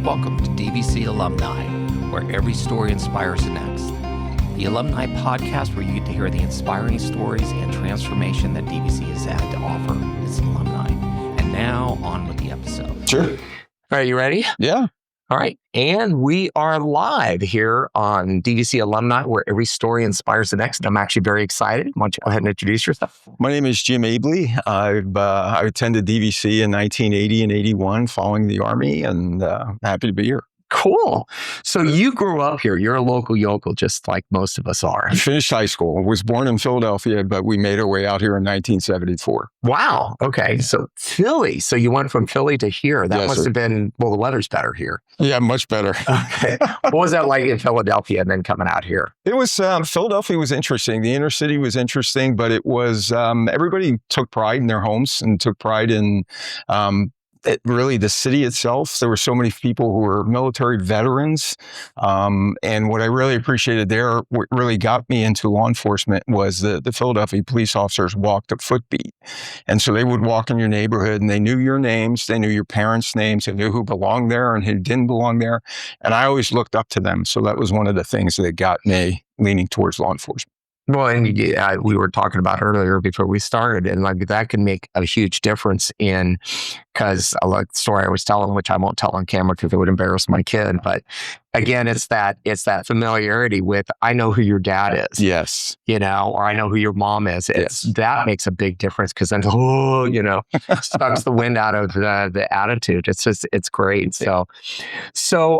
Welcome to DVC Alumni, where every story inspires the next. The Alumni podcast where you get to hear the inspiring stories and transformation that DVC has had to offer its alumni. And now, on with the episode. Sure. All right, you ready? Yeah. All right. And we are live here on DVC Alumni, where every story inspires the next. I'm actually very excited. Why don't you go ahead and introduce yourself? My name is Jim Abley. I attended DVC in 1980 and 81 following the Army, and happy to be here. Cool. So you grew up here. You're a local yokel, just like most of us are. I finished high school. I was born in Philadelphia, but we made our way out here in 1974. Wow. Okay. So Philly. So you went from Philly to here. That Yes, must sir. have been, well, the weather's better here. Yeah, much better. Okay. What was that like in Philadelphia and then coming out here? It was, Philadelphia was interesting. The inner city was interesting, but it was, everybody took pride in their homes and took pride in, really the city itself. There were so many people who were military veterans. And what I really appreciated there, what really got me into law enforcement was the Philadelphia police officers walked a footbeat. And so they would walk in your neighborhood and they knew your names, they knew your parents' names, they knew who belonged there and who didn't belong there. And I always looked up to them. So that was one of the things that got me leaning towards law enforcement. Well, and we were talking about earlier before we started, and like that can make a huge difference in, because I like the story I was telling, which I won't tell on camera because it would embarrass my kid. But again, it's that familiarity with, I know who your dad is, Yes. or I know who your mom is. That makes a big difference because then, sucks the wind out of the attitude. It's great. So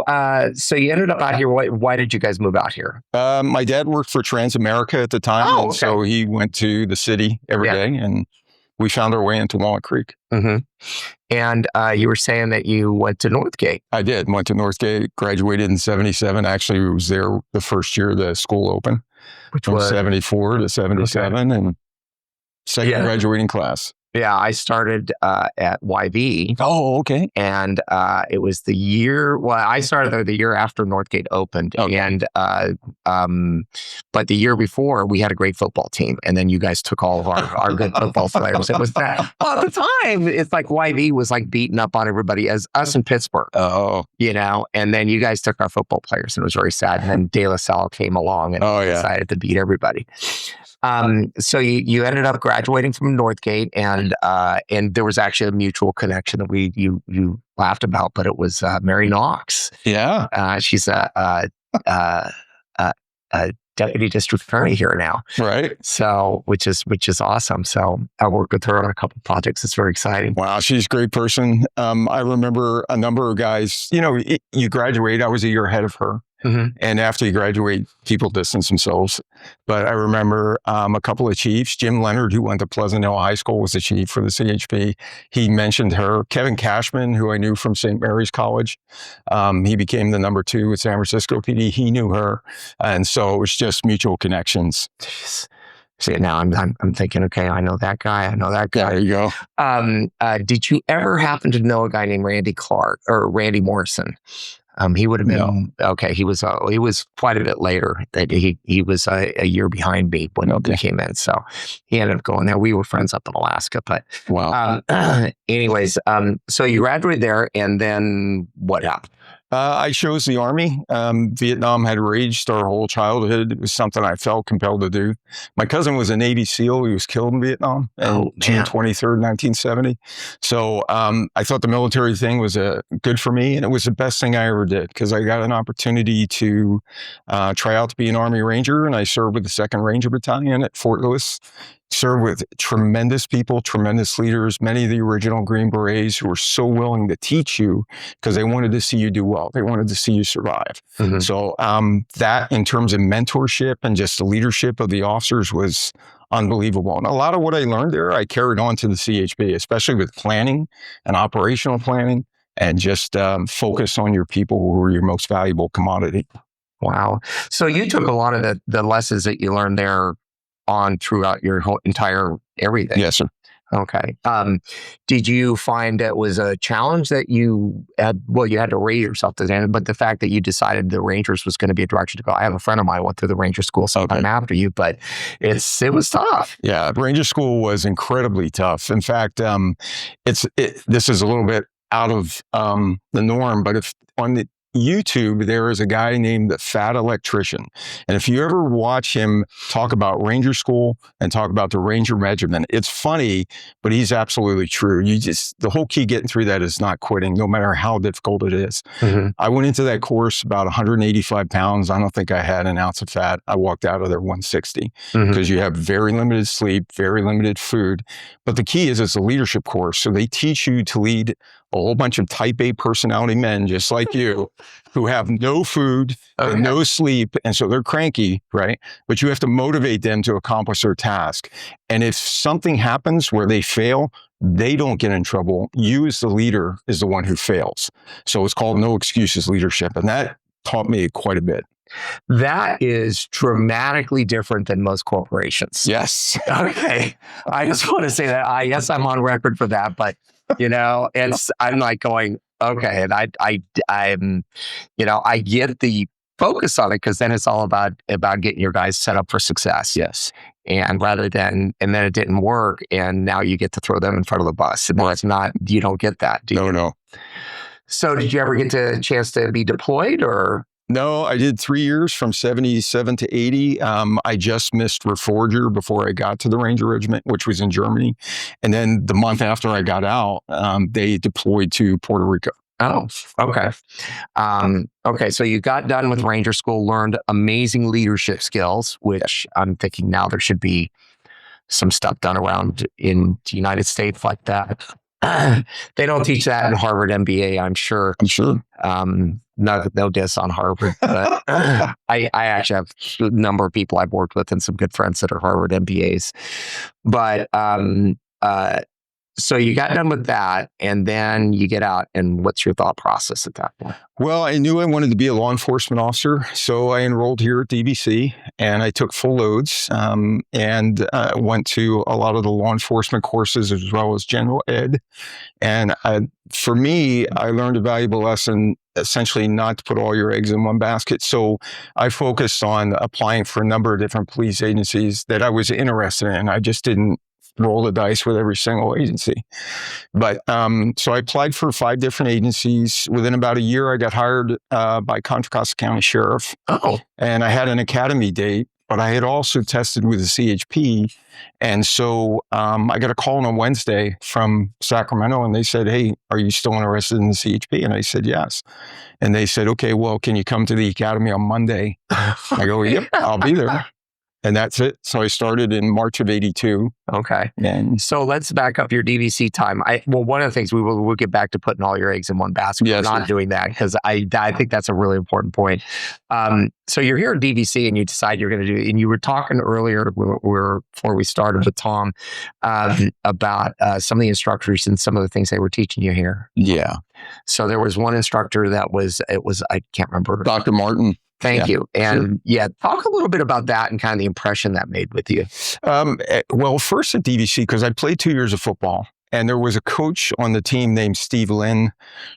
you ended up out here. Why did you guys move out here? My dad worked for Transamerica at the time. Oh, and okay. so he went to the city every day, and we found our way into Walnut Creek. Mm-hmm. And you were saying that you went to Northgate. I did. Went to Northgate, graduated in 77. Actually, I was there the first year the school opened, Which from was 74 to 77, and second graduating class. Yeah, I started at YV. Oh, okay. And it was the year, I started there the year after Northgate opened. Okay. And, but the year before, we had a great football team. And then you guys took all of our good football players. It was that, well, at the time, it's like YV was like beating up on everybody as us in Pittsburgh, Oh, and then you guys took our football players and it was very sad. And then De La Salle came along and decided to beat everybody. So you ended up graduating from Northgate, and there was actually a mutual connection that you laughed about, but it was Mary Knox. yeah. She's a deputy district attorney here now. Right. So which is awesome. So I worked with her on a couple of projects. It's very exciting. Wow, she's a great person. I remember a number of guys, you graduate, I was a year ahead of her. Mm-hmm. And after you graduate, people distance themselves. But I remember a couple of chiefs. Jim Leonard, who went to Pleasant Hill High School, was the chief for the CHP. He mentioned her. Kevin Cashman, who I knew from St. Mary's College, he became the number 2 at San Francisco PD. He knew her. And so it was just mutual connections. Jeez. See, now I'm thinking, okay, I know that guy. I know that guy. There you go. Did you ever happen to know a guy named Randy Clark or Randy Morrison? He would have been okay. He was quite a bit later. That he was a year behind me when he came in. So he ended up going there. We were friends up in Alaska, but Wow. Anyways, so you graduated there, and then what happened? I chose the Army. Vietnam had raged our whole childhood. It was something I felt compelled to do. My cousin was a Navy SEAL. He was killed in Vietnam on June 23rd, 1970. So I thought the military thing was good for me, and it was the best thing I ever did because I got an opportunity to try out to be an Army Ranger, and I served with the 2nd Ranger Battalion at Fort Lewis. Served with tremendous people, tremendous leaders, many of the original Green Berets who were so willing to teach you because they wanted to see you do well. They wanted to see you survive. Mm-hmm. So that in terms of mentorship and just the leadership of the officers was unbelievable. And a lot of what I learned there, I carried on to the CHP, especially with planning and operational planning and just focus on your people who are your most valuable commodity. Wow. So you took a lot of the lessons that you learned there on throughout your whole entire everything. Yes, sir. Okay. Did you find it was a challenge that you had? Well, you had to raise yourself to that, but the fact that you decided the Rangers was going to be a direction to go. I have a friend of mine went through the Ranger school sometime after you, but it was tough. Yeah, Ranger school was incredibly tough. In fact, this is a little bit out of the norm, but if on the YouTube, there is a guy named the Fat Electrician. And if you ever watch him talk about Ranger School and talk about the Ranger Regiment, it's funny, but he's absolutely true. The whole key getting through that is not quitting, no matter how difficult it is. Mm-hmm. I went into that course about 185 pounds. I don't think I had an ounce of fat. I walked out of there 160 because you have very limited sleep, very limited food. But the key is it's a leadership course. So they teach you to lead a whole bunch of type A personality men, just like you, who have no food and no sleep. And so they're cranky, right? But you have to motivate them to accomplish their task. And if something happens where they fail, they don't get in trouble. You as the leader is the one who fails. So it's called no excuses leadership. And that taught me quite a bit. That is dramatically different than most corporations. Yes. Okay. I just want to say that. Yes, I'm on record for that, but I'm like going, okay. And I'm, I get the focus on it because then it's all about getting your guys set up for success. Yes. And and then it didn't work. And now you get to throw them in front of the bus. And it's not, you don't get that. Do you? No. So did you ever get a chance to be deployed or? No, I did 3 years from 77 to 80. I just missed Reforger before I got to the Ranger Regiment, which was in Germany. And then the month after I got out, they deployed to Puerto Rico. Oh, okay. Okay, so you got done with Ranger School, learned amazing leadership skills, which I'm thinking now there should be some stuff done around in the United States like that. They don't teach that in Harvard MBA, I'm sure. No diss on Harvard, but I actually have a number of people I've worked with and some good friends that are Harvard MBAs. But so you got done with that, and then you get out, and what's your thought process at that point? Well, I knew I wanted to be a law enforcement officer, so I enrolled here at DVC, and I took full loads, and went to a lot of the law enforcement courses as well as general ed. And for me, I learned a valuable lesson, essentially not to put all your eggs in one basket. So I focused on applying for a number of different police agencies that I was interested in. I just didn't roll the dice with every single agency. But so I applied for 5 different agencies. Within about a year, I got hired by Contra Costa County Sheriff. Oh. And I had an academy date, but I had also tested with the CHP. And so I got a call on a Wednesday from Sacramento, and they said, "Hey, are you still interested in the CHP?" And I said, "Yes." And they said, "Okay, well, can you come to the academy on Monday?" I go, "Yep, I'll be there." And that's it. So I started in March of 82. Okay. And so let's back up your DVC time. One of the things we'll get back to putting all your eggs in one basket. Yes, we're not doing that because I think that's a really important point. So you're here at DVC and you decide you're going to do, and you were talking earlier before we started with Tom about some of the instructors and some of the things they were teaching you here. Yeah. So there was one instructor I can't remember. Dr. Martin. Thank you. And talk a little bit about that and kind of the impression that made with you. Well, first at DVC, because I played 2 years of football, and there was a coach on the team named Steve Lynn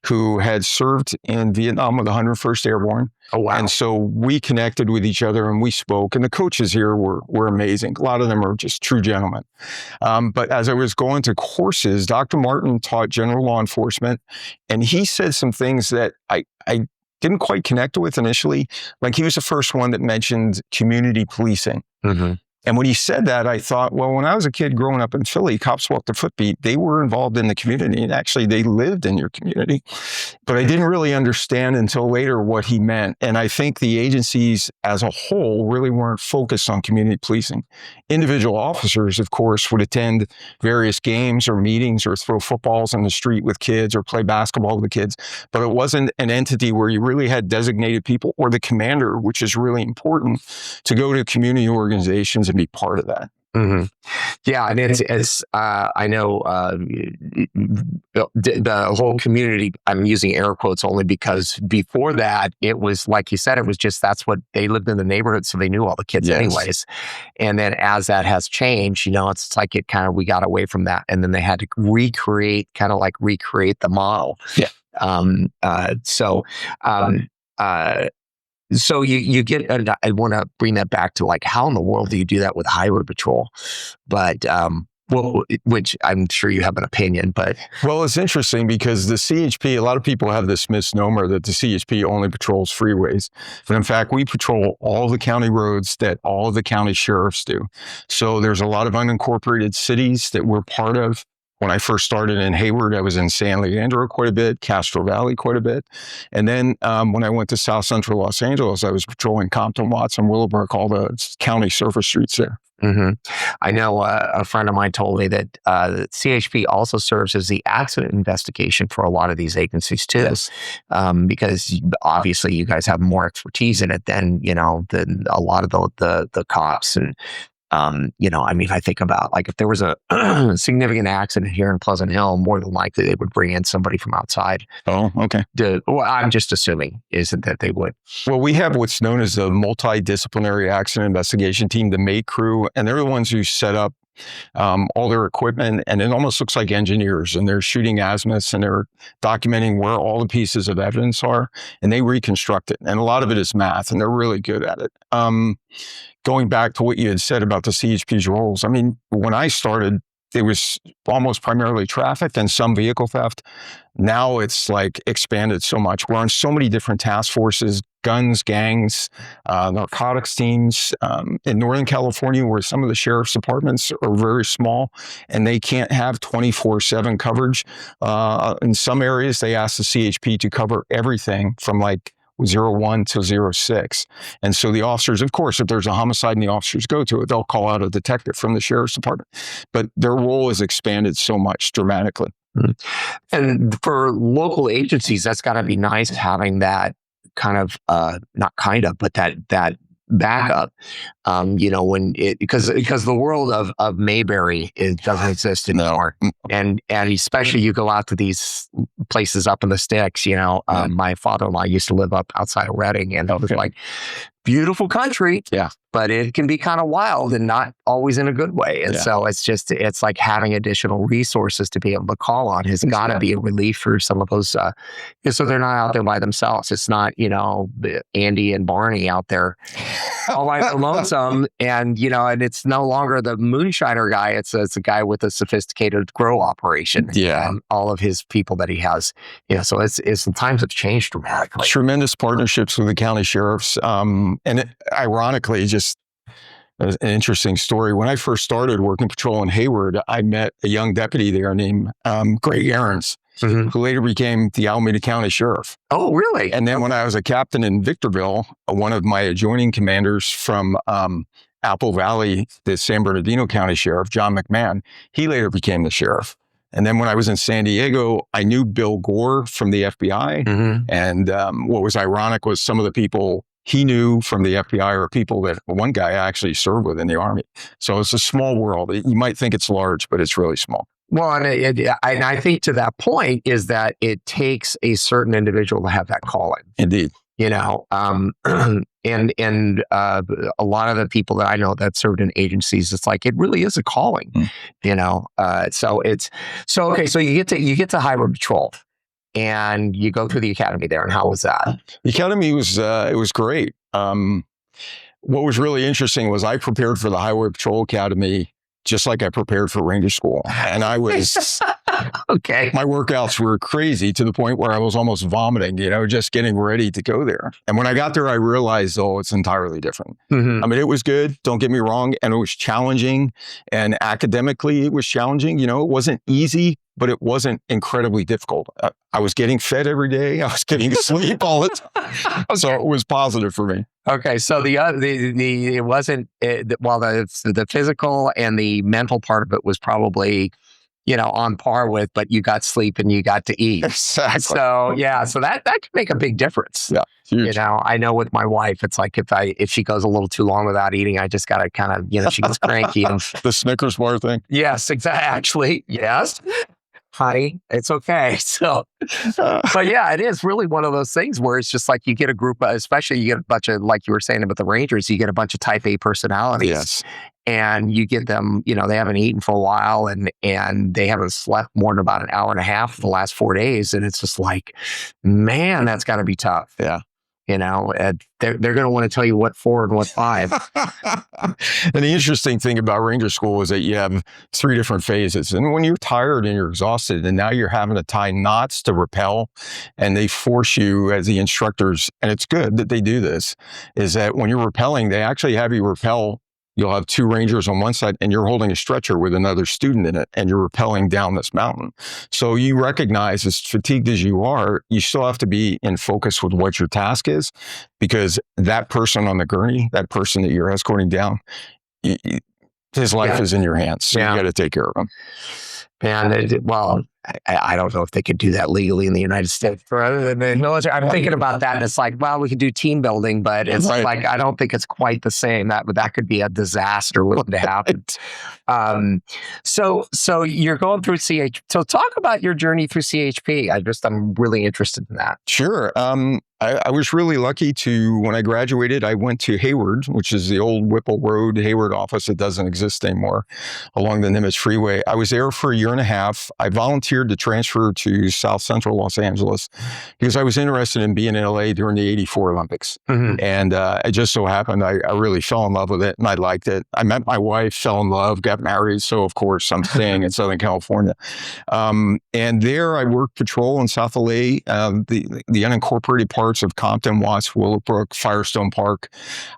who had served in Vietnam with the 101st Airborne. Oh, wow. And so we connected with each other and we spoke, and the coaches here were amazing. A lot of them are just true gentlemen. But as I was going to courses, Dr. Martin taught general law enforcement, and he said some things that I didn't quite connect with initially. Like, he was the first one that mentioned community policing. Mm-hmm. And when he said that, I thought, well, when I was a kid growing up in Philly, cops walked the footbeat. They were involved in the community, and actually they lived in your community. But I didn't really understand until later what he meant. And I think the agencies as a whole really weren't focused on community policing. Individual officers, of course, would attend various games or meetings or throw footballs in the street with kids or play basketball with the kids. But it wasn't an entity where you really had designated people or the commander, which is really important, to go to community organizations and be part of that. Mm-hmm. Yeah, and it's I know the whole community, I'm using air quotes only because before that, it was like you said, it was just that's what they lived in the neighborhood, so they knew all the kids anyways. And then as that has changed, it's like we got away from that, and then they had to recreate the model. Yeah. So you get, I want to bring that back to like, how in the world do you do that with highway patrol? But Well, which I'm sure you have an opinion, but well, it's interesting because the CHP, a lot of people have this misnomer that the CHP only patrols freeways. But in fact, we patrol all the county roads that all of the county sheriffs do. So there's a lot of unincorporated cities that we're part of. When I first started in Hayward, I was in San Leandro quite a bit, Castro Valley quite a bit. And then when I went to South Central Los Angeles, I was patrolling Compton, Watson, Willowbrook, all the county surface streets there. Mm-hmm. I know a friend of mine told me that CHP also serves as the accident investigation for a lot of these agencies too, yes. Because obviously you guys have more expertise in it than a lot of the cops. And I mean, I think about like if there was a significant accident here in Pleasant Hill, more than likely they would bring in somebody from outside. Oh, okay. Well, I'm just assuming isn't that they would. Well, we have what's known as a multidisciplinary accident investigation team, the MATE crew, and they're the ones who set up all their equipment, and it almost looks like engineers, and they're shooting azimuths and they're documenting where all the pieces of evidence are, and they reconstruct it. And a lot of it is math, and they're really good at it. Going back to what you had said about the CHP's roles, I mean, when I started, it was almost primarily traffic and some vehicle theft. Now it's like expanded so much. We're on so many different task forces, guns, gangs, narcotics teams. In Northern California, where some of the sheriff's departments are very small and they can't have 24/7 coverage. In some areas, they ask the CHP to cover everything from like 01 to 06. And so the officers, of course, if there's a homicide and the officers go to it, they'll call out a detective from the sheriff's department. But their role has expanded so much dramatically. And for local agencies, that's got to be nice having that kind of, but that backup, because the world of Mayberry doesn't exist anymore. And especially you go out to these places up in the sticks, my father-in-law used to live up outside of Redding, and it was like beautiful country. Yeah. But it can be kind of wild and not always in a good way. And so it's like having additional resources to be able to call on has got to be a relief for some of those. So they're not out there by themselves. It's not, Andy and Barney out there all by the lonesome. And, and it's no longer the moonshiner guy. It's a guy with a sophisticated grow operation. Yeah. And all of his people that he has. So it's times have changed dramatically. Tremendous partnerships with the county sheriffs. Ironically, just an interesting story. When I first started working patrol in Hayward, I met a young deputy there named Greg Aarons, who later became the Alameda County Sheriff. Oh, really? And then when I was a captain in Victorville, one of my adjoining commanders from Apple Valley, the San Bernardino County Sheriff, John McMahon, he later became the sheriff. And then when I was in San Diego, I knew Bill Gore from the FBI. And what was ironic was some of the people he knew from the FBI are people that one guy actually served with in the Army. So it's a small world. You might think it's large, but it's really small. Well, and I think to that point is that it takes a certain individual to have that calling. Indeed. And a lot of the people that I know that served in agencies, it's like, it really is a calling, so you get to Highway Patrol. And you go through the academy there, and how was that? The academy was it was great. What was really interesting was I prepared for the Highway Patrol Academy just like I prepared for Ranger School, and I was okay. My workouts were crazy to the point where I was almost vomiting, just getting ready to go there. And when I got there, I realized, it's entirely different. I mean, it was good. Don't get me wrong, and it was challenging, and academically, it was challenging. It wasn't easy, but it wasn't incredibly difficult. I was getting fed every day. I was getting sleep all the time. So it was positive for me. Okay. So it wasn't, while the physical and the mental part of it was probably, on par with, but you got sleep and you got to eat. Exactly. So so that could make a big difference. Yeah. Huge. I know with my wife, it's like if she goes a little too long without eating, I just got to kind of, she gets cranky. The Snickers bar thing. Yes, exactly. Actually, yes. Honey, it's okay. So, but yeah, it is really one of those things where it's just like you get a group, especially you get a bunch of, like you were saying about the Rangers, you get a bunch of type A personalities. Yes. And you get them, they haven't eaten for a while and they haven't slept more than about an hour and a half the last 4 days. And it's just like, man, that's got to be tough. Yeah. They're going to want to tell you what 4 and what 5. And the interesting thing about Ranger School is that you have 3 different phases. And when you're tired and you're exhausted and now you're having to tie knots to rappel, and they force you as the instructors, and it's good that they do this, is that when you're rappelling, they actually have you rappel. You'll have 2 Rangers on one side and you're holding a stretcher with another student in it and you're rappelling down this mountain. So you recognize, as fatigued as you are, you still have to be in focus with what your task is, because that person on the gurney, that person that you're escorting down, his life is in your hands. So you got to take care of him. Man, I don't know if they could do that legally in the United States rather than the military. I'm thinking about that, and it's like, well, we could do team building, but it's like, I don't think it's quite the same. That could be a disaster waiting to happen. So you're going through CHP. So talk about your journey through CHP. I'm really interested in that. Sure. I was really lucky when I graduated, I went to Hayward, which is the old Whipple Road Hayward office that doesn't exist anymore, along the Nimitz Freeway. I was there for a year and a half. I volunteered to transfer to South Central Los Angeles because I was interested in being in LA during the '84 Olympics. Mm-hmm. And it just so happened I really fell in love with it and I liked it. I met my wife, fell in love, got married. So of course I'm staying in Southern California. And there I worked patrol in South LA, the unincorporated parts of Compton, Watts, Willowbrook, Firestone Park.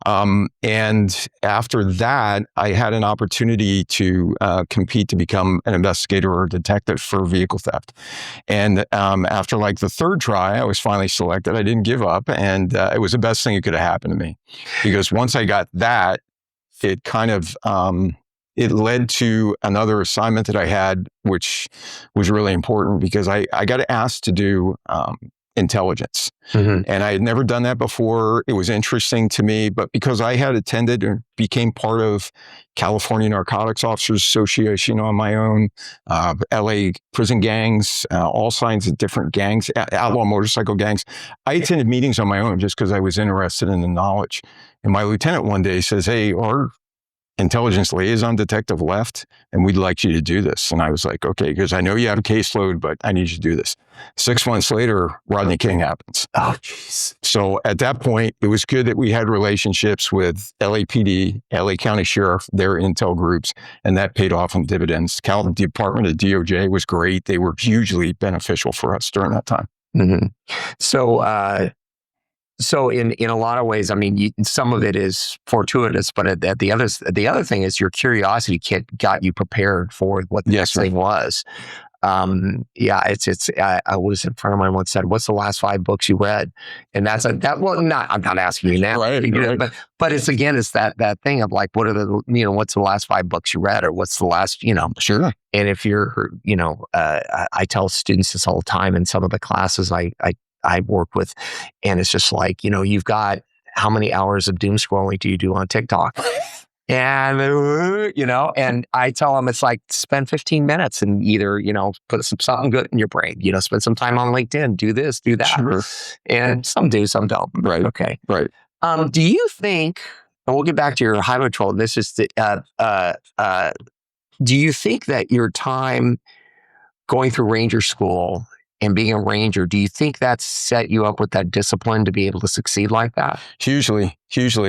And after that, I had an opportunity to compete to become an investigator or a detective for vehicle theft. And after like the 3rd try, I was finally selected. I didn't give up. And it was the best thing that could have happened to me. Because once I got that, it kind of... it led to another assignment that I had, which was really important because I got asked to do intelligence. Mm-hmm. And I had never done that before. It was interesting to me, but because I had attended or became part of California Narcotics Officers Association on my own, LA prison gangs, all kinds of different gangs, outlaw motorcycle gangs. I attended meetings on my own just because I was interested in the knowledge. And my lieutenant one day says, "Hey, our intelligence liaison detective left, and we'd like you to do this." And I was like, okay, because I know you have a caseload, but I need you to do this. 6 months later, Rodney King happens. Oh, jeez. So at that point, it was good that we had relationships with LAPD, LA County Sheriff, their intel groups, and that paid off in dividends. The Department of DOJ was great. They were hugely beneficial for us during that time. Mm-hmm. So in a lot of ways, I mean, some of it is fortuitous, but the other thing is your curiosity got you prepared for what the next thing was. I was in front of mine once said, "What's the last 5 books you read?" And I'm not asking you now, right. But it's that thing of like, what's the last 5 books you read, or what's the last, Sure. And if you're, I tell students this all the time in some of the classes I work with, and it's just like, you've got how many hours of doom scrolling do you do on TikTok? And, and I tell them it's like spend 15 minutes and either, put something good in your brain, spend some time on LinkedIn, do this, do that. Sure. And some do, some don't. Right. Okay. Right. Do you think, and we'll get back to your highway patrol, this is do you think that your time going through Ranger School and being a Ranger, do you think that set you up with that discipline to be able to succeed like that? Hugely.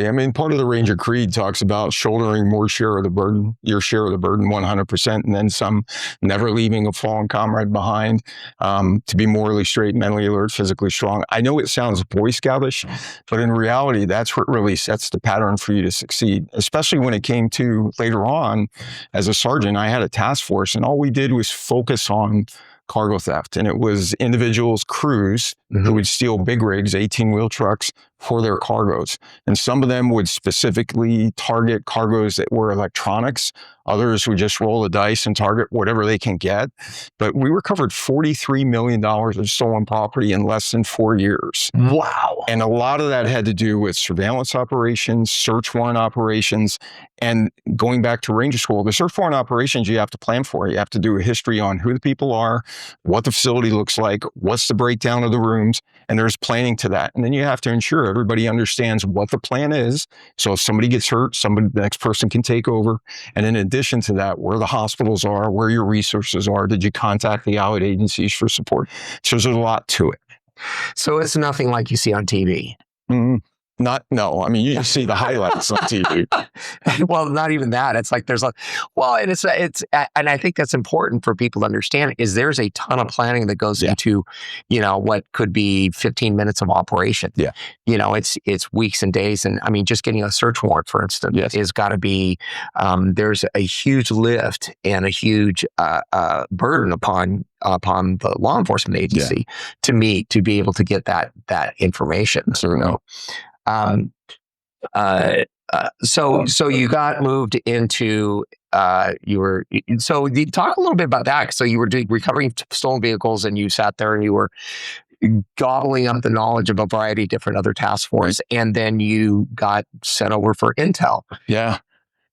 I mean, part of the Ranger Creed talks about shouldering your share of the burden 100%, and then some, never leaving a fallen comrade behind, to be morally straight, mentally alert, physically strong. I know it sounds Boy Scoutish, but in reality, that's what really sets the pattern for you to succeed, especially when it came to later on, as a sergeant, I had a task force, and all we did was focus on cargo theft. And it was individuals, crews, who would steal big rigs, 18-wheel trucks, for their cargoes. And some of them would specifically target cargoes that were electronics. Others would just roll the dice and target whatever they can get. But we recovered $43 million of stolen property in less than 4 years. Wow. And a lot of that had to do with surveillance operations, search warrant operations, and going back to Ranger School, the search warrant operations you have to plan for. You have to do a history on who the people are, what the facility looks like, what's the breakdown of the rooms, and there's planning to that. And then you have to ensure everybody understands what the plan is. So if somebody gets hurt, the next person can take over. And in addition to that, where the hospitals are, where your resources are, did you contact the allied agencies for support? So there's a lot to it. So it's nothing like you see on TV. No. I mean, you just see the highlights on TV. Well, not even that. It's like and I think that's important for people to understand is there's a ton of planning that goes into, what could be 15 minutes of operation. Yeah. It's weeks and days. And I mean, just getting a search warrant, for instance, is got to be, there's a huge lift and a huge burden upon the law enforcement agency to be able to get that information. So you got moved into so you talk a little bit about that. So you were recovering stolen vehicles, and you sat there and you were gobbling up the knowledge of a variety of different other task force, and then you got sent over for intel.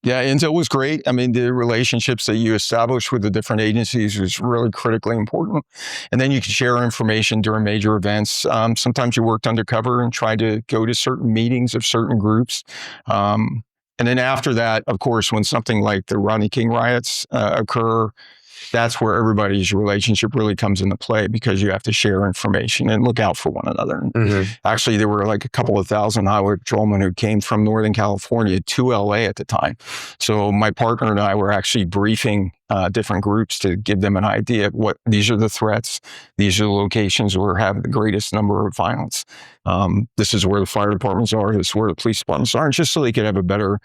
Yeah, intel was great. I mean, the relationships that you establish with the different agencies was really critically important. And then you could share information during major events. Sometimes you worked undercover and tried to go to certain meetings of certain groups. And then after that, of course, when something like the Rodney King riots occur, that's where everybody's relationship really comes into play, because you have to share information and look out for one another. Actually, there were like a couple of thousand highway patrolmen who came from Northern California to LA at the time. So my partner and I were actually briefing different groups to give them an idea of these are the threats. These are the locations where we have the greatest number of violence. This is where the fire departments are. This is where the police departments are, and just so they could have a better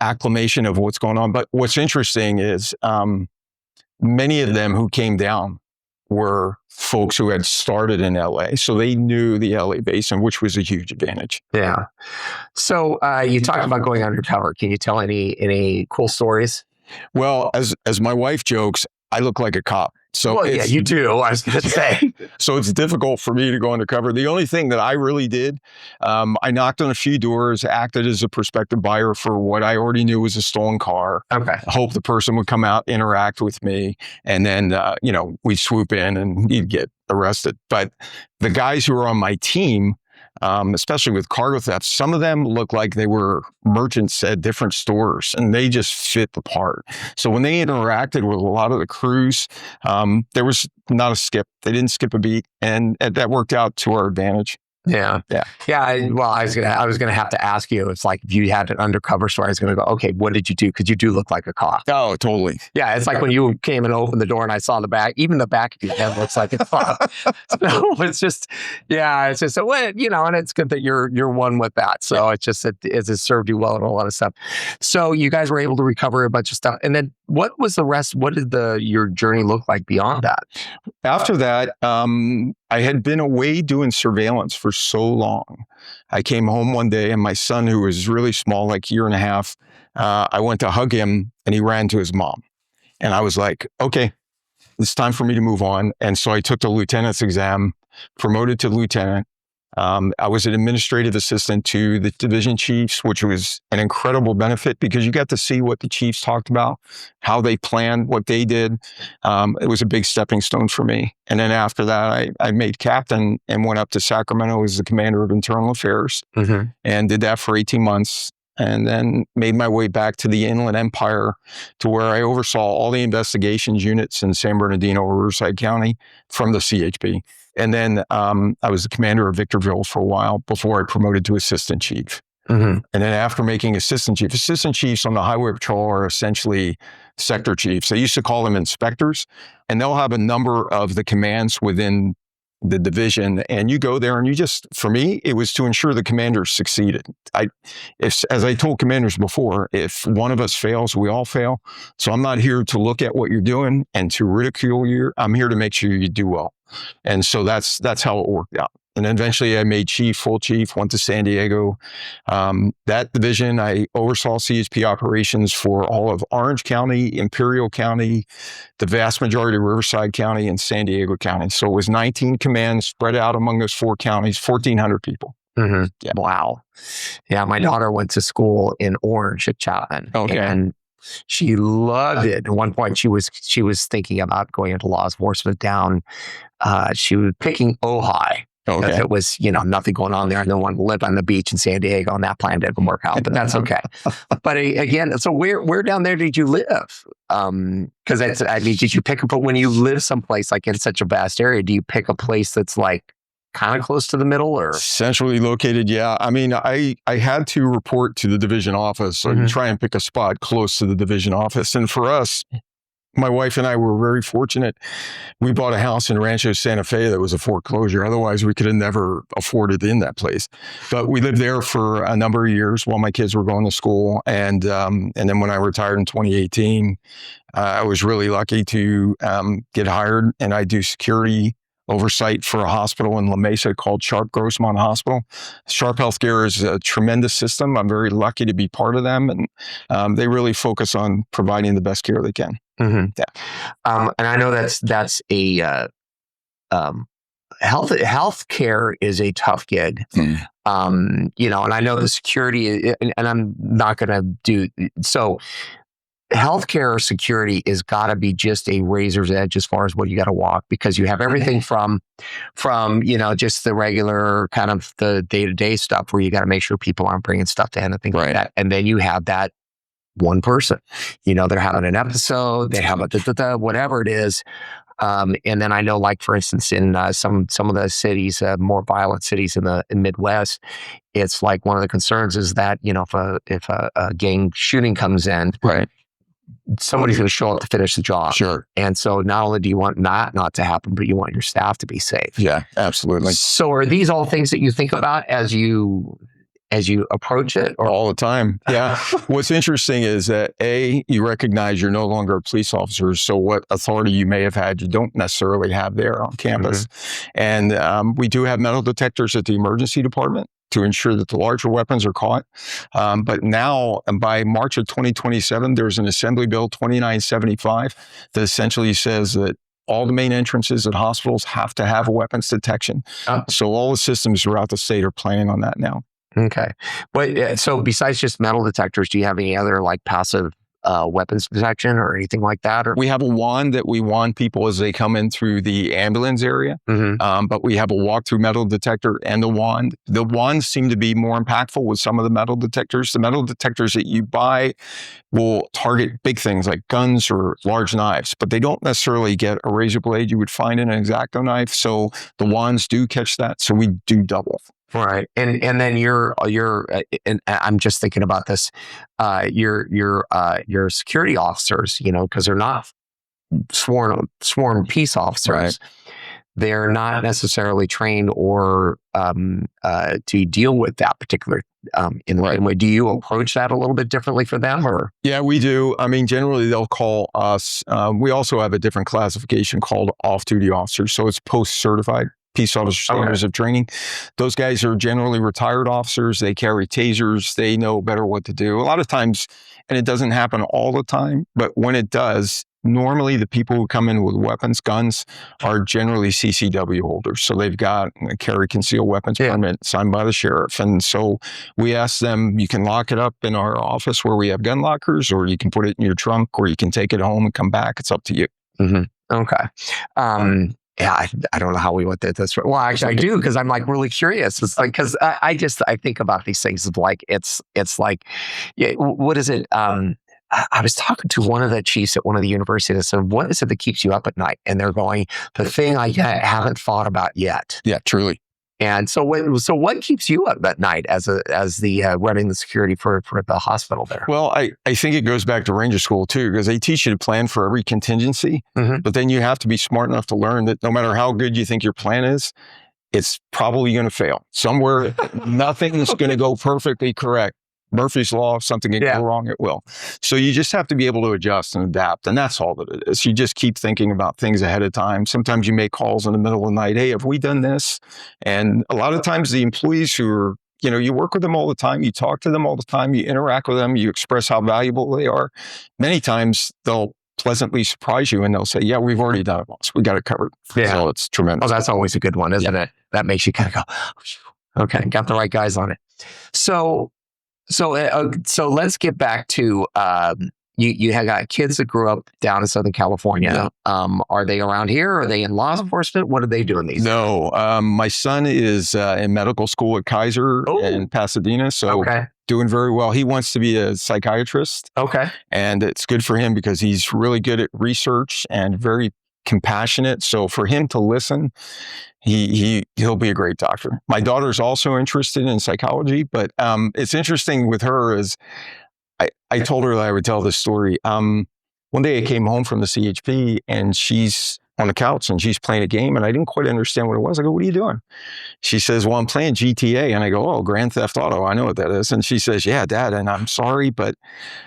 acclimation of what's going on. But what's interesting is, many of them who came down were folks who had started in LA. So they knew the LA basin, which was a huge advantage. Yeah. So you talked about going undercover. Can you tell any cool stories? Well, as my wife jokes, I look like a cop. So you do. I was going to say. So it's difficult for me to go undercover. The only thing that I really did, I knocked on a few doors, acted as a prospective buyer for what I already knew was a stolen car. Okay. Hope the person would come out, interact with me, and then, we'd swoop in and he'd get arrested. But the guys who were on my team, especially with cargo theft, some of them looked like they were merchants at different stores, and they just fit the part. So when they interacted with a lot of the crews, there was not a skip. They didn't skip a beat, and that worked out to our advantage. Yeah. Well, I was gonna have to ask you. It's like if you had an undercover story, I was gonna go, okay, what did you do? Because you do look like a cop. Oh, totally. Yeah, it's like when you came and opened the door and I saw the back. Even the back of your head looks like a cop. So it's just, and it's good that you're one with that. So it's just it has served you well in a lot of stuff. So you guys were able to recover a bunch of stuff, and then what was the rest? What did your journey look like beyond that? After that, I had been away doing surveillance for so long. I came home one day, and my son, who was really small, like a year and a half, I went to hug him, and he ran to his mom. And I was like, okay, it's time for me to move on. And so I took the lieutenant's exam, promoted to lieutenant. I was an administrative assistant to the division chiefs, which was an incredible benefit because you got to see what the chiefs talked about, how they planned, what they did. It was a big stepping stone for me. And then after that, I made captain and went up to Sacramento as the commander of internal affairs and did that for 18 months. And then made my way back to the Inland Empire to where I oversaw all the investigations units in San Bernardino, Riverside County from the CHP. And then I was the commander of Victorville for a while before I promoted to assistant chief. And then after making assistant chiefs on the highway patrol are essentially sector chiefs. They used to call them inspectors, and they'll have a number of the commands within the division. And you go there and for me, it was to ensure the commanders succeeded. As I told commanders before, if one of us fails, we all fail. So I'm not here to look at what you're doing and to ridicule you. I'm here to make sure you do well. And so that's how it worked out. And then eventually I made full chief, went to San Diego. That division, I oversaw CHP operations for all of Orange County, Imperial County, the vast majority of Riverside County, and San Diego County. So it was 19 commands spread out among those 4 counties, 1,400 people. Yeah. Wow. Yeah, my daughter went to school in Orange at Chapman. Okay. And she loved it. At one point, she was thinking about going into law enforcement down. She was picking Ojai. Because it was, nothing going on there. I don't want to live on the beach in San Diego, and that plan didn't work out, but that's okay. But again, so where down there did you live? Because did you pick up, when you live someplace like in such a vast area, do you pick a place that's like kind of close to the middle, or centrally located? Yeah. I mean, I had to report to the division office. So you try and pick a spot close to the division office. And for us, my wife and I were very fortunate. We bought a house in Rancho Santa Fe that was a foreclosure. Otherwise, we could have never afforded in that place. But we lived there for a number of years while my kids were going to school. And then when I retired in 2018, I was really lucky to get hired, and I do security oversight for a hospital in La Mesa called Sharp Grossmont Hospital. Sharp Healthcare is a tremendous system. I'm very lucky to be part of them, and they really focus on providing the best care they can. Yeah. And I know that's a healthcare is a tough gig. And I know the security, and I'm not going to do so. Healthcare security is got to be just a razor's edge as far as what you got to walk, because you have everything from just the regular kind of the day-to-day stuff where you got to make sure people aren't bringing stuff to hand and things like that, and then you have that one person, they're having an episode, they have whatever it is. And then I know, like, for instance, in some of the cities, more violent cities in the Midwest, it's like one of the concerns is that, if a gang shooting comes in, somebody's going to show up to finish the job. Sure. And so not only do you want not to happen, but you want your staff to be safe. Yeah, absolutely. So are these all things that you think about as you approach it? Or? All the time. Yeah. What's interesting is that you recognize you're no longer a police officer. So what authority you may have had, you don't necessarily have there on campus. And we do have metal detectors at the emergency department to ensure that the larger weapons are caught. But now, by March of 2027, there's an Assembly Bill 2975 that essentially says that all the main entrances at hospitals have to have a weapons detection. So all the systems throughout the state are planning on that now. Okay. But so besides just metal detectors, do you have any other like passive weapons detection or anything like that? Or? We have a wand that we wand people as they come in through the ambulance area. But we have a walk-through metal detector and the wand. The wands seem to be more impactful with some of the metal detectors. The metal detectors that you buy will target big things like guns or large knives, but they don't necessarily get a razor blade you would find in an X-Acto knife. So the wands do catch that. So we do double. Right. And then you're and I'm just thinking about this, your security officers, because they're not sworn peace officers. Right. They're not necessarily trained or to deal with that particular in the right way. Do you approach that a little bit differently for them, or? Yeah, we do. I mean, generally they'll call us. We also have a different classification called off-duty officers. So it's post-certified peace officer standards of training. Those guys are generally retired officers. They carry tasers. They know better what to do. A lot of times, and it doesn't happen all the time, but when it does, normally the people who come in with weapons, guns, are generally CCW holders. So they've got a carry concealed weapons permit signed by the sheriff. And so we ask them, you can lock it up in our office where we have gun lockers, or you can put it in your trunk, or you can take it home and come back. It's up to you. Okay. Yeah, I don't know how we went there this way. Well, actually, I do, because I'm like really curious. It's like, because I think about these things of like, it's like, what is it? I was talking to one of the chiefs at one of the universities and said, what is it that keeps you up at night? And they're going, the thing I haven't thought about yet. Yeah, truly. And so what keeps you up at night as the running the security for the hospital there? Well, I think it goes back to Ranger School too, because they teach you to plan for every contingency, but then you have to be smart enough to learn that no matter how good you think your plan is, it's probably going to fail. Somewhere, nothing is going to go perfectly correct. Murphy's Law, if something can go wrong, it will. So you just have to be able to adjust and adapt. And that's all that it is. You just keep thinking about things ahead of time. Sometimes you make calls in the middle of the night. Hey, have we done this? And a lot of times the employees who are, you work with them all the time. You talk to them all the time. You interact with them. You express how valuable they are. Many times they'll pleasantly surprise you and they'll say, yeah, we've already done it once. We got it covered. Yeah. So it's tremendous. Oh, that's always a good one, isn't it? That makes you kind of go, okay, got the right guys on it. So let's get back to you have got kids that grew up down in Southern California. Are they around here? Are they in law enforcement? What are they doing these days? No, my son is in medical school at Kaiser in Pasadena. So doing very well. He wants to be a psychiatrist. Okay. And it's good for him because he's really good at research and very compassionate. So for him to listen, he'll be a great doctor. My daughter's also interested in psychology, but it's interesting with her is I told her that I would tell this story. One day I came home from the CHP and she's on the couch and she's playing a game and I didn't quite understand what it was. I go, what are you doing? She says, well, I'm playing GTA. And I go, oh, Grand Theft Auto. I know what that is. And she says, yeah, Dad, and I'm sorry, but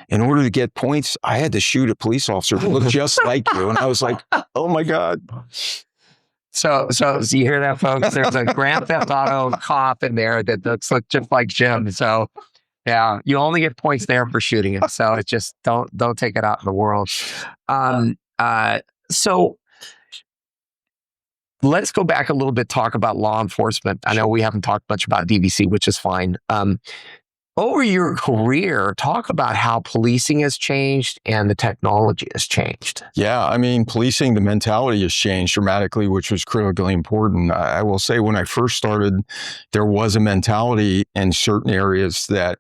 in order to get points, I had to shoot a police officer who looked just like you. And I was like, oh my God. So you hear that, folks? There's a Grand Theft Auto cop in there that looks just like Jim. So yeah, you only get points there for shooting him. So it's just don't take it out in the world. So let's go back a little bit, talk about law enforcement. I know we haven't talked much about DVC, which is fine. Over your career, talk about how policing has changed and the technology has changed. Yeah, I mean, policing, the mentality has changed dramatically, which was critically important. I will say when I first started, there was a mentality in certain areas that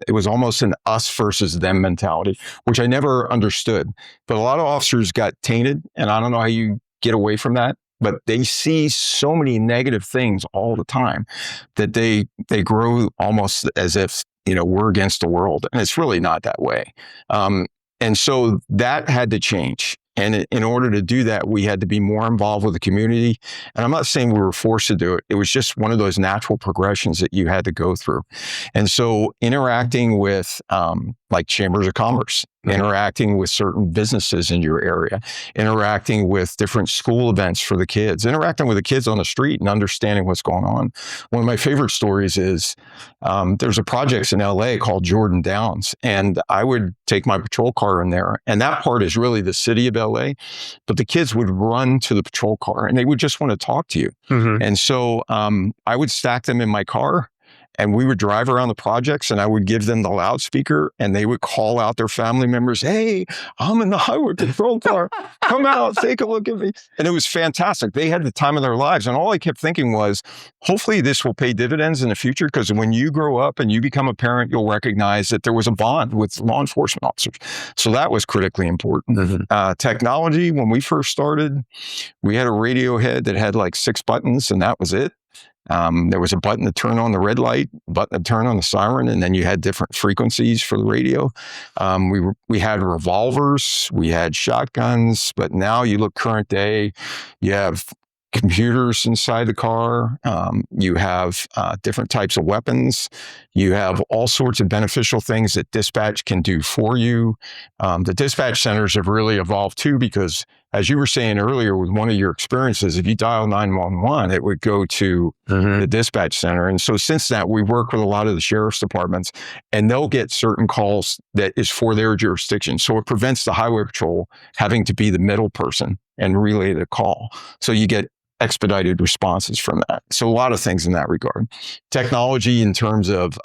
it was almost an us versus them mentality, which I never understood. But a lot of officers got tainted, and I don't know how you get away from that. But they see so many negative things all the time that they grow almost as if, we're against the world. And it's really not that way. And so that had to change. And in order to do that, we had to be more involved with the community. And I'm not saying we were forced to do it. It was just one of those natural progressions that you had to go through. And so interacting with like chambers of commerce, interacting with certain businesses in your area, interacting with different school events for the kids, interacting with the kids on the street and understanding what's going on. One of my favorite stories is there's a project in LA called Jordan Downs, and I would take my patrol car in there, and that part is really the city of LA, but the kids would run to the patrol car and they would just want to talk to you. Mm-hmm. And so I would stack them in my car. And we would drive around the projects and I would give them the loudspeaker and they would call out their family members. Hey, I'm in the highway patrol car. Come out, take a look at me. And it was fantastic. They had the time of their lives. And all I kept thinking was, hopefully this will pay dividends in the future, because when you grow up and you become a parent, you'll recognize that there was a bond with law enforcement officers. So that was critically important. Mm-hmm. Technology, when we first started, we had a radio head that had like 6 buttons and that was it. There was a button to turn on the red light, a button to turn on the siren, and then you had different frequencies for the radio. We had revolvers, we had shotguns, but now you look current day, you have computers inside the car, you have different types of weapons, you have all sorts of beneficial things that dispatch can do for you. The dispatch centers have really evolved too, because as you were saying earlier with one of your experiences, if you dial 911, it would go to the dispatch center. And so since that, we work with a lot of the sheriff's departments and they'll get certain calls that is for their jurisdiction. So it prevents the highway patrol having to be the middle person and relay the call. So you get expedited responses from that. So a lot of things in that regard. Technology in terms of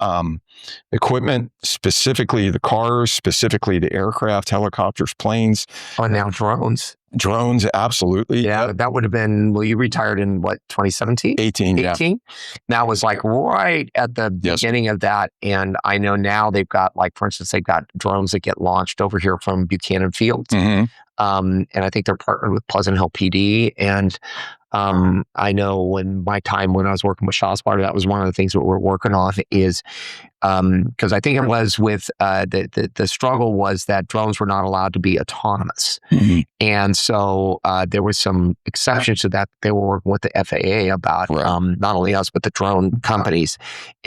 equipment, specifically the cars, specifically the aircraft, helicopters, planes. Oh, now drones. Drones, absolutely. Yeah, that would have been, you retired in what, 2017? 18, 18? Yeah. That was like right at the beginning of that. And I know now they've got, like, for instance, they've got drones that get launched over here from Buchanan Field. Mm-hmm. And I think they're partnered with Pleasant Hill PD. And I know when I was working with ShotSpotter, that was one of the things that we're working on is, because I think it was with the struggle was that drones were not allowed to be autonomous. Mm-hmm. And so there were some exceptions to that. They were working with the FAA about not only us, but the drone companies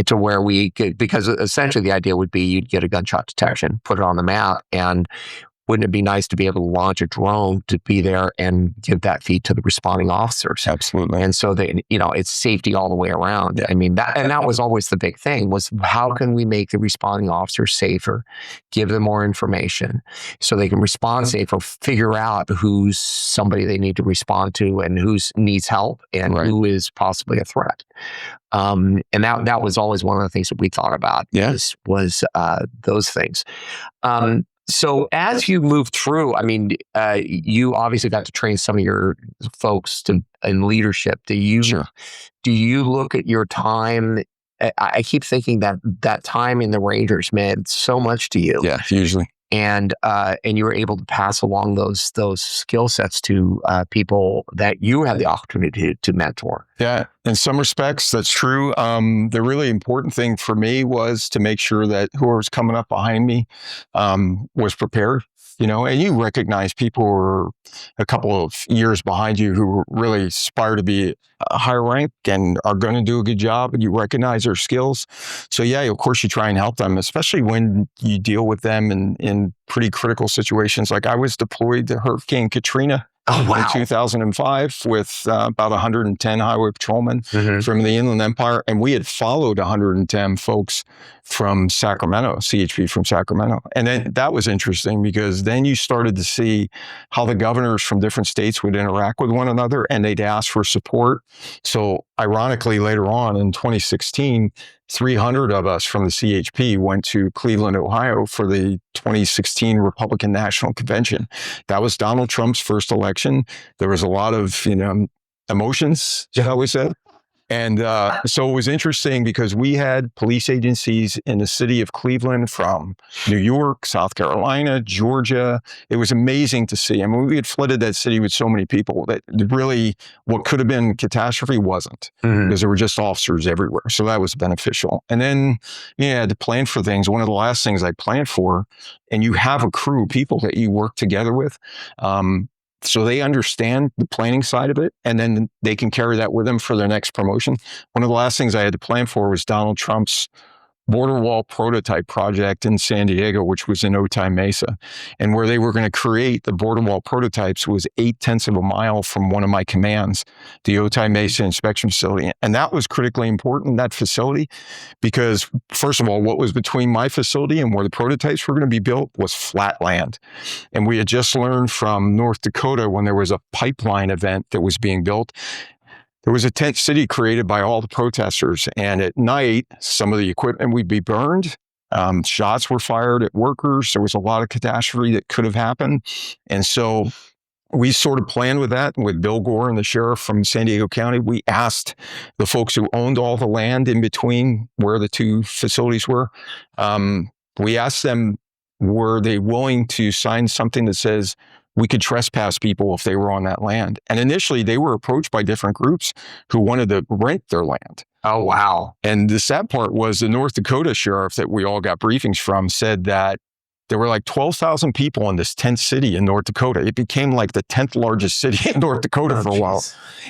to where we could, because essentially the idea would be you'd get a gunshot detection, put it on the map, and wouldn't it be nice to be able to launch a drone to be there and give that feed to the responding officers? Absolutely. And so it's safety all the way around. Yeah. I mean, that was always the big thing, was how can we make the responding officers safer, give them more information so they can respond safer, figure out who's somebody they need to respond to and who needs help and who is possibly a threat. And that was always one of the things that we thought about was those things. So as you move through, I mean, you obviously got to train some of your folks in leadership. Do you look at your time? I keep thinking that time in the Rangers meant so much to you. Yeah, hugely. and you were able to pass along those skill sets to people that you had the opportunity to mentor. Yeah, in some respects, that's true. The really important thing for me was to make sure that whoever was coming up behind me was prepared. And you recognize people who are a couple of years behind you who really aspire to be a higher rank and are going to do a good job, and you recognize their skills. So yeah, of course you try and help them, especially when you deal with them in pretty critical situations. Like I was deployed to Hurricane Katrina. Oh, wow. In 2005 with about 110 highway patrolmen from the Inland Empire. And we had followed 110 folks from Sacramento, CHP from Sacramento. And then that was interesting because then you started to see how the governors from different states would interact with one another and they'd ask for support. So ironically, later on in 2016, 300 of us from the CHP went to Cleveland, Ohio for the 2016 Republican National Convention. That was Donald Trump's first election. There was a lot of, emotions, shall we say. And so it was interesting because we had police agencies in the city of Cleveland from New York, South Carolina, Georgia. It was amazing to see. I mean, we had flooded that city with so many people that really what could have been catastrophe wasn't because there were just officers everywhere. So that was beneficial. And then you had to plan for things. One of the last things I planned for, and you have a crew of people that you work together with. So they understand the planning side of it, and then they can carry that with them for their next promotion. One of the last things I had to plan for was Donald Trump's border wall prototype project in San Diego, which was in Otay Mesa. And where they were going to create the border wall prototypes was 0.8 of a mile from one of my commands, the Otay Mesa inspection facility. And that was critically important, that facility, because first of all, what was between my facility and where the prototypes were going to be built was flat land. And we had just learned from North Dakota when there was a pipeline event that was being built, there was a tent city created by all the protesters. And at night, some of the equipment would be burned. Shots were fired at workers. There was a lot of catastrophe that could have happened. And so we sort of planned with that with Bill Gore and the sheriff from San Diego County. We asked the folks who owned all the land in between where the two facilities were. We asked them, were they willing to sign something that says we could trespass people if they were on that land? And initially they were approached by different groups who wanted to rent their land. Oh, wow. And the sad part was the North Dakota sheriff that we all got briefings from said that there were like 12,000 people in this tent city in North Dakota. It became like the 10th largest city in North Dakota for a while.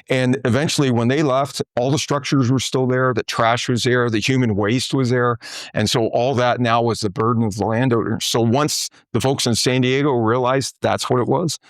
And eventually when they left, all the structures were still there. The trash was there. The human waste was there. And so all that now was the burden of the landowners. So once the folks in San Diego realized that's what it was,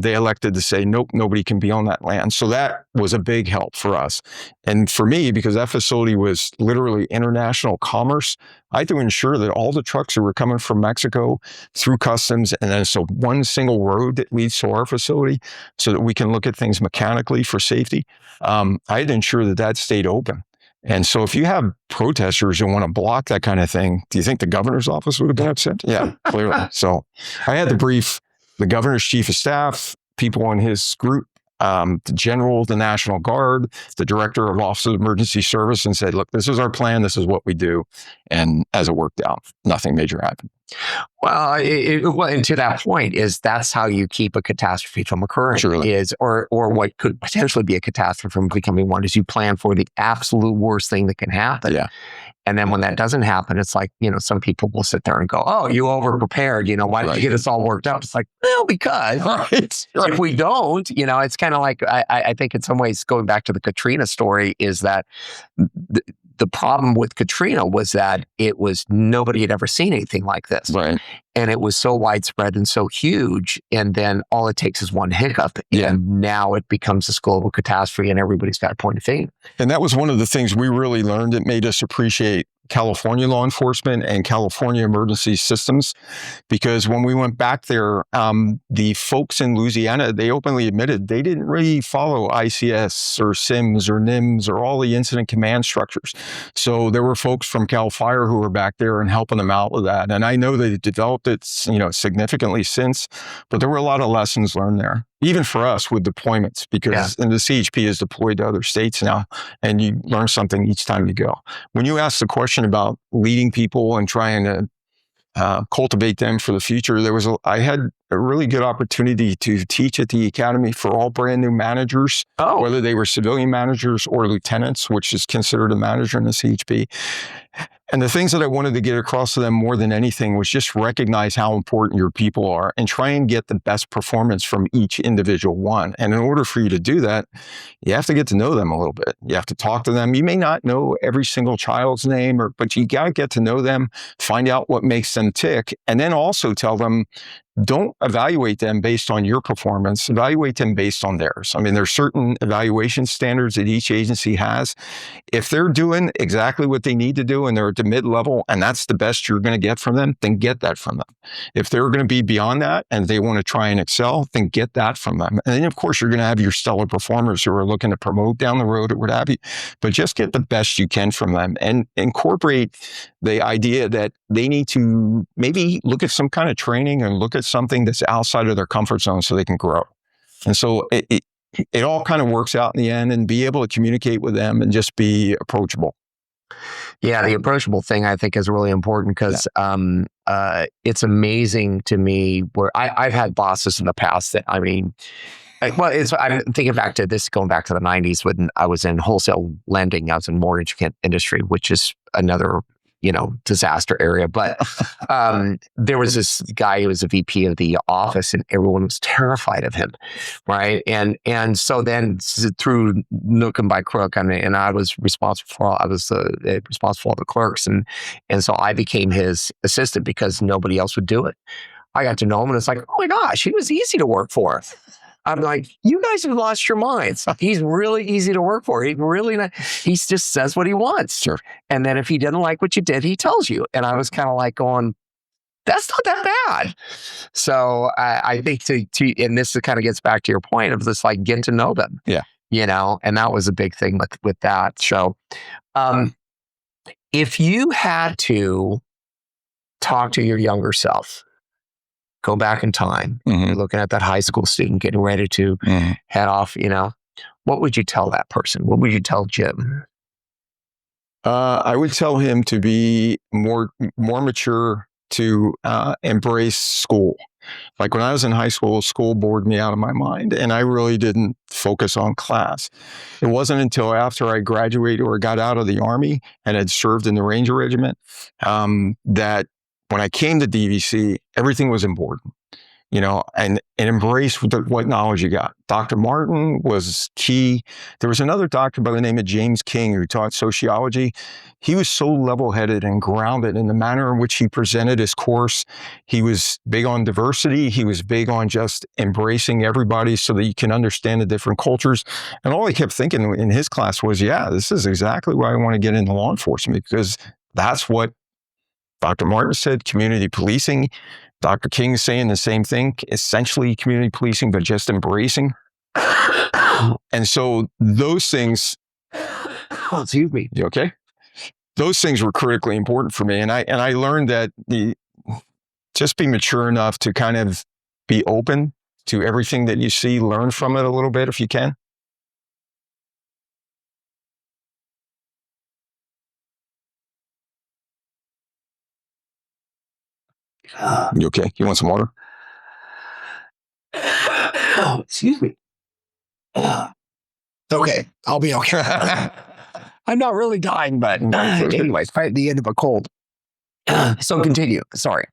they elected to say, nope, nobody can be on that land. So that was a big help for us. And for me, because that facility was literally international commerce, I had to ensure that all the trucks that were coming from Mexico through customs, and then so one single road that leads to our facility so that we can look at things mechanically for safety. I had to ensure that that stayed open. And so if you have protesters who want to block that kind of thing, do you think the governor's office would have been upset? Yeah, clearly. So I had to brief the governor's chief of staff, people in his group, the general, the National Guard, the director of Office of Emergency Service, and said, look, this is our plan. This is what we do. And as it worked out, nothing major happened. Well, and to that point that's how you keep a catastrophe from occurring. Surely. Or what could potentially be a catastrophe from becoming one is you plan for the absolute worst thing that can happen. Yeah. And then when that doesn't happen, it's like, some people will sit there and go, oh, you over-prepared, why did you get us all worked up? It's like, well, because if we don't, it's kind of like, I think in some ways, going back to the Katrina story, is that the problem with Katrina was that nobody had ever seen anything like this. Right. And it was so widespread and so huge. And then all it takes is one hiccup. Yeah. And now it becomes this global catastrophe and everybody's got a point of finger. And that was one of the things we really learned. It made us appreciate California law enforcement and California emergency systems, because when we went back there, the folks in Louisiana, they openly admitted they didn't really follow ICS or SIMS or NIMS or all the incident command structures. So there were folks from CAL FIRE who were back there and helping them out with that. And I know they developed it, significantly since, but there were a lot of lessons learned there. Even for us with deployments, because and the CHP is deployed to other states now, and you learn something each time you go. When you ask the question about leading people and trying to cultivate them for the future. I had a really good opportunity to teach at the academy for all brand new managers, whether they were civilian managers or lieutenants, which is considered a manager in the CHP. And the things that I wanted to get across to them more than anything was just recognize how important your people are and try and get the best performance from each individual one. And in order for you to do that, you have to get to know them a little bit. You have to talk to them. You may not know every single child's name, but you got to get to know them, find out what makes them tick, and then also tell them, don't evaluate them based on your performance, evaluate them based on theirs. I mean, there's certain evaluation standards that each agency has. If they're doing exactly what they need to do and they're at the mid-level and that's the best you're going to get from them, then get that from them. If they're going to be beyond that and they want to try and excel, then get that from them. And then, of course, you're going to have your stellar performers who are looking to promote down the road or what have you, but just get the best you can from them and incorporate the idea that they need to maybe look at some kind of training and look at something that's outside of their comfort zone so they can grow. And so it all kind of works out in the end, and be able to communicate with them and just be approachable. Yeah, the approachable thing I think is really important because it's amazing to me where I've had bosses in the past that, I mean, I'm thinking back to this, going back to the 90s when I was in wholesale lending. I was in mortgage industry, which is another, disaster area. But there was this guy who was a VP of the office and everyone was terrified of him. Right. And so then through nook and by crook, and I was responsible for the clerks. And so I became his assistant because nobody else would do it. I got to know him and it's like, oh my gosh, he was easy to work for. I'm like, you guys have lost your minds. He's really easy to work for. He just says what he wants. Sure. And then if he didn't like what you did, he tells you. And I was kind of like going, that's not that bad. So I think and this kind of gets back to your point of this, like, get to know them. Yeah. And that was a big thing with that. So if you had to talk to your younger self, go back in time, you're looking at that high school student getting ready to head off, what would you tell that person? What would you tell Jim? I would tell him to be more mature, to embrace school. Like when I was in high school bored me out of my mind, and I really didn't focus on class. It wasn't until after I graduated or got out of the Army and had served in the Ranger Regiment that when I came to DVC, everything was important, and embrace what knowledge you got. Dr. Martin was key. There was another doctor by the name of James King who taught sociology. He was so level-headed and grounded in the manner in which he presented his course. He was big on diversity. He was big on just embracing everybody so that you can understand the different cultures. And all I kept thinking in his class was, yeah, this is exactly why I want to get into law enforcement, because that's what Dr. Martin said, community policing. Dr. King is saying the same thing, essentially community policing, but just embracing. And so those things, excuse me. You okay? Those things were critically important for me. And I learned that just be mature enough to kind of be open to everything that you see, learn from it a little bit if you can. You okay? You want some water? Oh, excuse me. Okay, I'll be okay. I'm not really dying, but anyways, probably at the end of a cold. So continue. Sorry.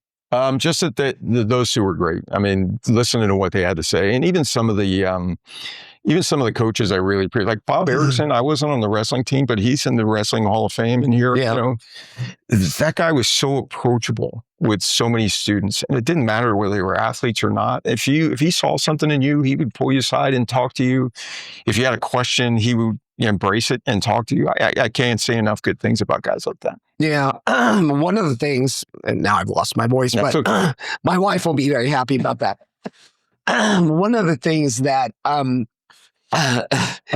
Just that those two were great. I mean, listening to what they had to say, and even some of the coaches I really appreciate, like Bob Erickson. I wasn't on the wrestling team, but he's in the Wrestling Hall of Fame. And here, that guy was so approachable with so many students, and it didn't matter whether they were athletes or not. If he saw something in you, he would pull you aside and talk to you. If you had a question, he would embrace it and talk to you. I can't say enough good things about guys like that. Yeah. One of the things, and now I've lost my voice, but okay. My wife will be very happy about that. One of the things that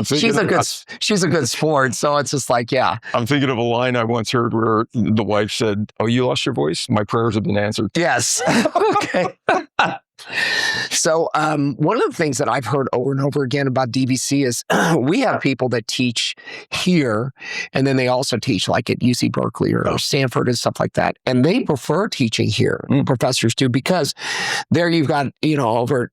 she's a good sport, so it's just like, yeah. I'm thinking of a line I once heard where the wife said, "Oh, you lost your voice? My prayers have been answered." Yes. Okay. So one of the things that I've heard over and over again about DVC is we have people that teach here, and then they also teach like at UC Berkeley or Stanford and stuff like that. And they prefer teaching here, professors do, because there you've got, over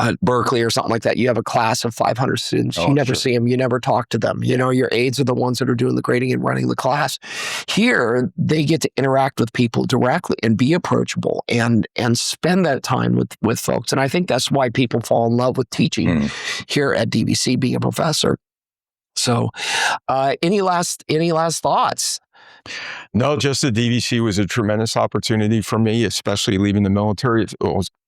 at Berkeley or something like that, you have a class of 500 students. You never see them. You never talk to them. Your aides are the ones that are doing the grading and running the class. Here, they get to interact with people directly and be approachable and spend that time with folks. And I think that's why people fall in love with teaching here at DVC, being a professor. So any last thoughts? No, just the DVC was a tremendous opportunity for me, especially leaving the military.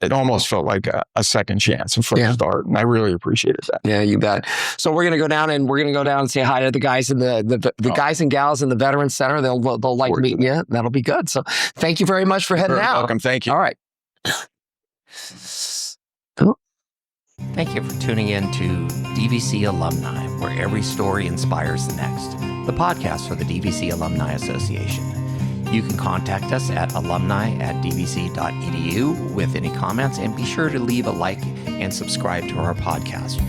It almost felt like a second chance, a fresh start, and I really appreciated that. Yeah, you bet. So we're going to go down and say hi to the guys in the guys and gals in the Veterans Center. They'll like meeting you. That'll be good. So thank you very much for heading out. Welcome. Thank you. All right. Thank you for tuning in to DVC Alumni, where every story inspires the next, the podcast for the DVC Alumni Association. You can contact us at alumni@dvc.edu with any comments, and be sure to leave a like and subscribe to our podcast.